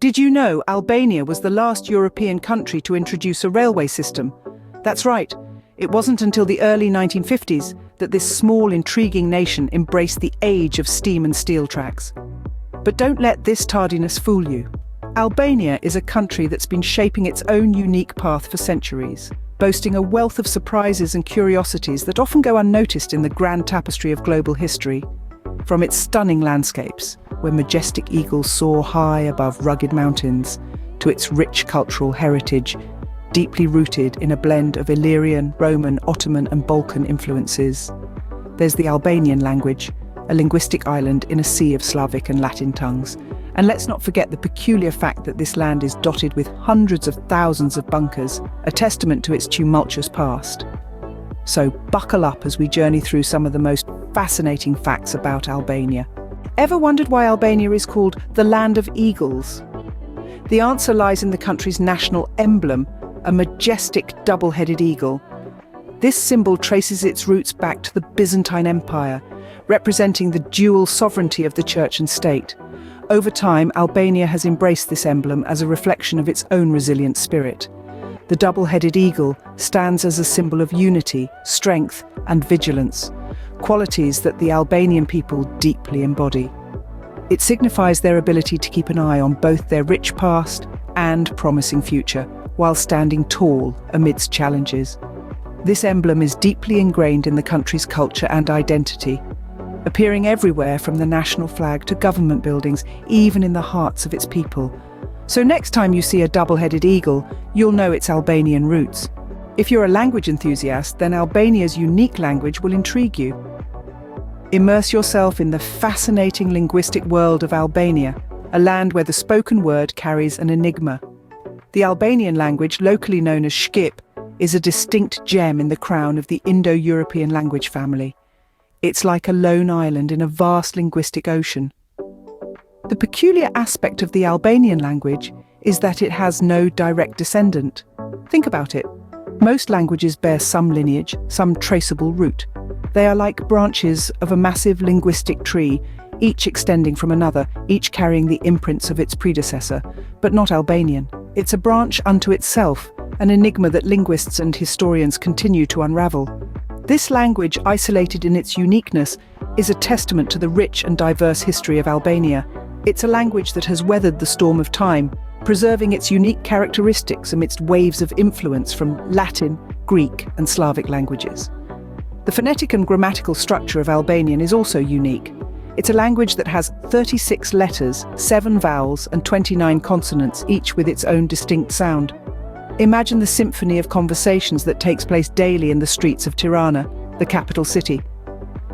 Did you know Albania was the last European country to introduce a railway system? That's right. It wasn't until the early 1950s that this small, intriguing nation embraced the age of steam and steel tracks. But don't let this tardiness fool you. Albania is a country that's been shaping its own unique path for centuries, boasting a wealth of surprises and curiosities that often go unnoticed in the grand tapestry of global history. From its stunning landscapes, where majestic eagles soar high above rugged mountains, to its rich cultural heritage, deeply rooted in a blend of Illyrian, Roman, Ottoman and Balkan influences. There's the Albanian language, a linguistic island in a sea of Slavic and Latin tongues. And let's not forget the peculiar fact that this land is dotted with hundreds of thousands of bunkers, a testament to its tumultuous past. So buckle up as we journey through some of the most fascinating facts about Albania. Ever wondered why Albania is called the Land of Eagles? The answer lies in the country's national emblem, a majestic double-headed eagle. This symbol traces its roots back to the Byzantine Empire, representing the dual sovereignty of the church and state. Over time, Albania has embraced this emblem as a reflection of its own resilient spirit. The double-headed eagle stands as a symbol of unity, strength, and vigilance, qualities that the Albanian people deeply embody. It signifies their ability to keep an eye on both their rich past and promising future, while standing tall amidst challenges. This emblem is deeply ingrained in the country's culture and identity, appearing everywhere from the national flag to government buildings, even in the hearts of its people. So next time you see a double-headed eagle, you'll know its Albanian roots. If you're a language enthusiast, then Albania's unique language will intrigue you. Immerse yourself in the fascinating linguistic world of Albania, a land where the spoken word carries an enigma. The Albanian language, locally known as Shqip, is a distinct gem in the crown of the Indo-European language family. It's like a lone island in a vast linguistic ocean. The peculiar aspect of the Albanian language is that it has no direct descendant. Think about it. Most languages bear some lineage, some traceable root. They are like branches of a massive linguistic tree, each extending from another, each carrying the imprints of its predecessor, but not Albanian. It's a branch unto itself, an enigma that linguists and historians continue to unravel. This language, isolated in its uniqueness, is a testament to the rich and diverse history of Albania. It's a language that has weathered the storm of time, preserving its unique characteristics amidst waves of influence from Latin, Greek, and Slavic languages. The phonetic and grammatical structure of Albanian is also unique. It's a language that has 36 letters, 7 vowels, and 29 consonants, each with its own distinct sound. Imagine the symphony of conversations that takes place daily in the streets of Tirana, the capital city.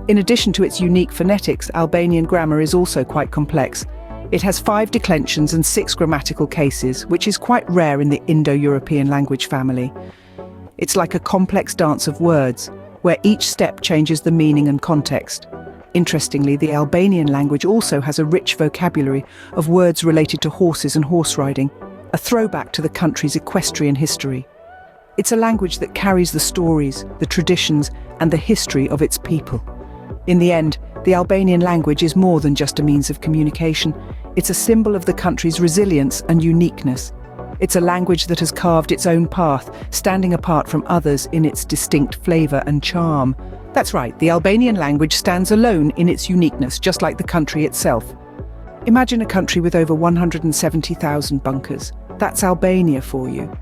In addition to its unique phonetics, Albanian grammar is also quite complex. It has 5 declensions and 6 grammatical cases, which is quite rare in the Indo-European language family. It's like a complex dance of words, where each step changes the meaning and context. Interestingly, the Albanian language also has a rich vocabulary of words related to horses and horse riding, a throwback to the country's equestrian history. It's a language that carries the stories, the traditions, and the history of its people. In the end, the Albanian language is more than just a means of communication. It's a symbol of the country's resilience and uniqueness. It's a language that has carved its own path, standing apart from others in its distinct flavour and charm. That's right, the Albanian language stands alone in its uniqueness, just like the country itself. Imagine a country with over 170,000 bunkers. That's Albania for you.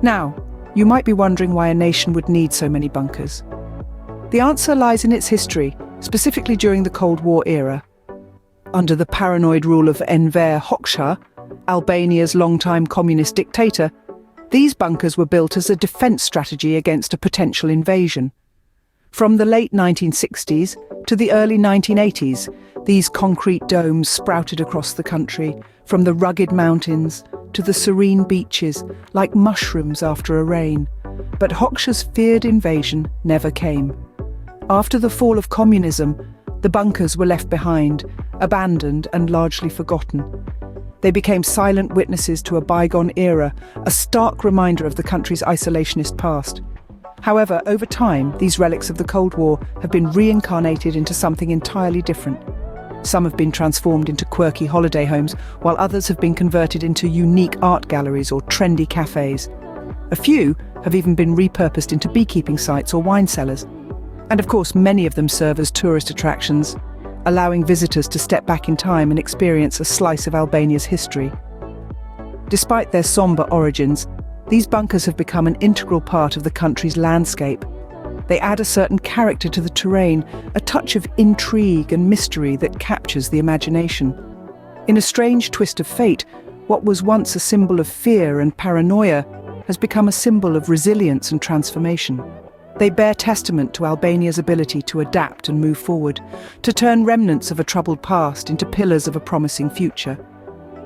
Now, you might be wondering why a nation would need so many bunkers. The answer lies in its history, specifically during the Cold War era. Under the paranoid rule of Enver Hoxha, Albania's longtime communist dictator, these bunkers were built as a defence strategy against a potential invasion. From the late 1960s to the early 1980s, these concrete domes sprouted across the country, from the rugged mountains to the serene beaches, like mushrooms after a rain. But Hoxha's feared invasion never came. After the fall of communism, the bunkers were left behind, abandoned and largely forgotten. They became silent witnesses to a bygone era, a stark reminder of the country's isolationist past. However, over time, these relics of the Cold War have been reincarnated into something entirely different. Some have been transformed into quirky holiday homes, while others have been converted into unique art galleries or trendy cafes. A few have even been repurposed into beekeeping sites or wine cellars. And of course, many of them serve as tourist attractions, allowing visitors to step back in time and experience a slice of Albania's history. Despite their somber origins, these bunkers have become an integral part of the country's landscape. They add a certain character to the terrain, a touch of intrigue and mystery that captures the imagination. In a strange twist of fate, what was once a symbol of fear and paranoia has become a symbol of resilience and transformation. They bear testament to Albania's ability to adapt and move forward, to turn remnants of a troubled past into pillars of a promising future.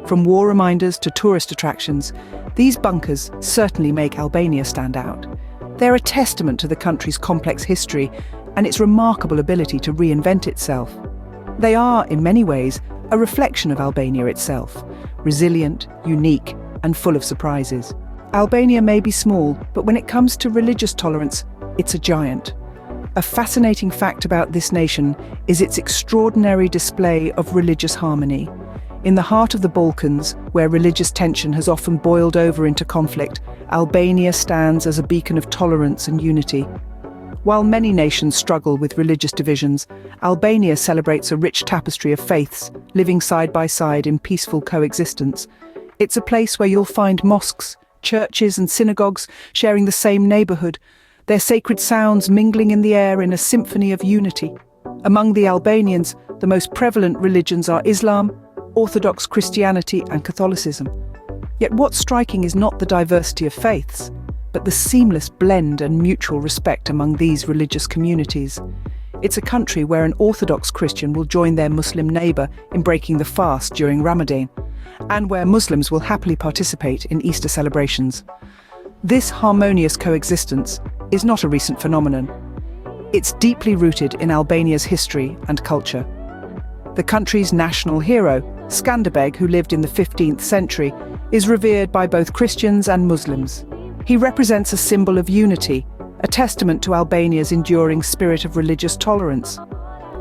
From war reminders to tourist attractions, these bunkers certainly make Albania stand out. They're a testament to the country's complex history and its remarkable ability to reinvent itself. They are, in many ways, a reflection of Albania itself, resilient, unique, and full of surprises. Albania may be small, but when it comes to religious tolerance, it's a giant. A fascinating fact about this nation is its extraordinary display of religious harmony. In the heart of the Balkans, where religious tension has often boiled over into conflict, Albania stands as a beacon of tolerance and unity. While many nations struggle with religious divisions, Albania celebrates a rich tapestry of faiths, living side by side in peaceful coexistence. It's a place where you'll find mosques, churches and synagogues sharing the same neighbourhood, their sacred sounds mingling in the air in a symphony of unity. Among the Albanians, the most prevalent religions are Islam, Orthodox Christianity and Catholicism. Yet what's striking is not the diversity of faiths, but the seamless blend and mutual respect among these religious communities. It's a country where an Orthodox Christian will join their Muslim neighbour in breaking the fast during Ramadan, and where Muslims will happily participate in Easter celebrations. This harmonious coexistence is not a recent phenomenon. It's deeply rooted in Albania's history and culture. The country's national hero, Skanderbeg, who lived in the 15th century, is revered by both Christians and Muslims. He represents a symbol of unity, a testament to Albania's enduring spirit of religious tolerance.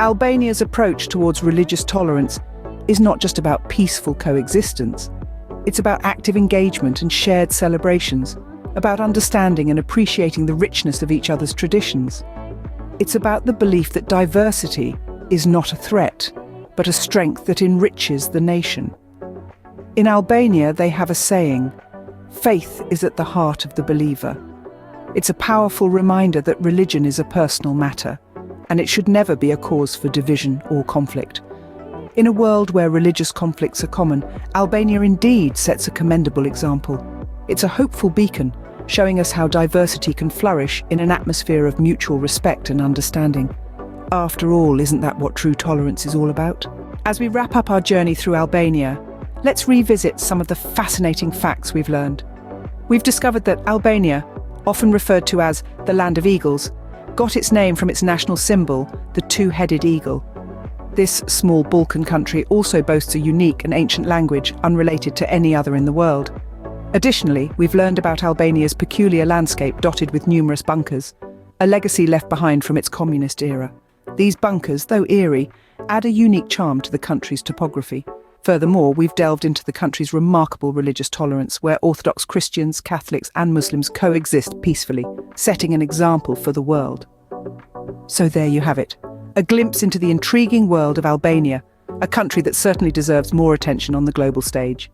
Albania's approach towards religious tolerance is not just about peaceful coexistence. It's about active engagement and shared celebrations, about understanding and appreciating the richness of each other's traditions. It's about the belief that diversity is not a threat, but a strength that enriches the nation. In Albania, they have a saying, "Faith is at the heart of the believer." It's a powerful reminder that religion is a personal matter, and it should never be a cause for division or conflict. In a world where religious conflicts are common, Albania indeed sets a commendable example. It's a hopeful beacon, showing us how diversity can flourish in an atmosphere of mutual respect and understanding. After all, isn't that what true tolerance is all about? As we wrap up our journey through Albania, let's revisit some of the fascinating facts we've learned. We've discovered that Albania, often referred to as the Land of Eagles, got its name from its national symbol, the two-headed eagle. This small Balkan country also boasts a unique and ancient language unrelated to any other in the world. Additionally, we've learned about Albania's peculiar landscape dotted with numerous bunkers, a legacy left behind from its communist era. These bunkers, though eerie, add a unique charm to the country's topography. Furthermore, we've delved into the country's remarkable religious tolerance, where Orthodox Christians, Catholics and Muslims coexist peacefully, setting an example for the world. So there you have it, a glimpse into the intriguing world of Albania, a country that certainly deserves more attention on the global stage.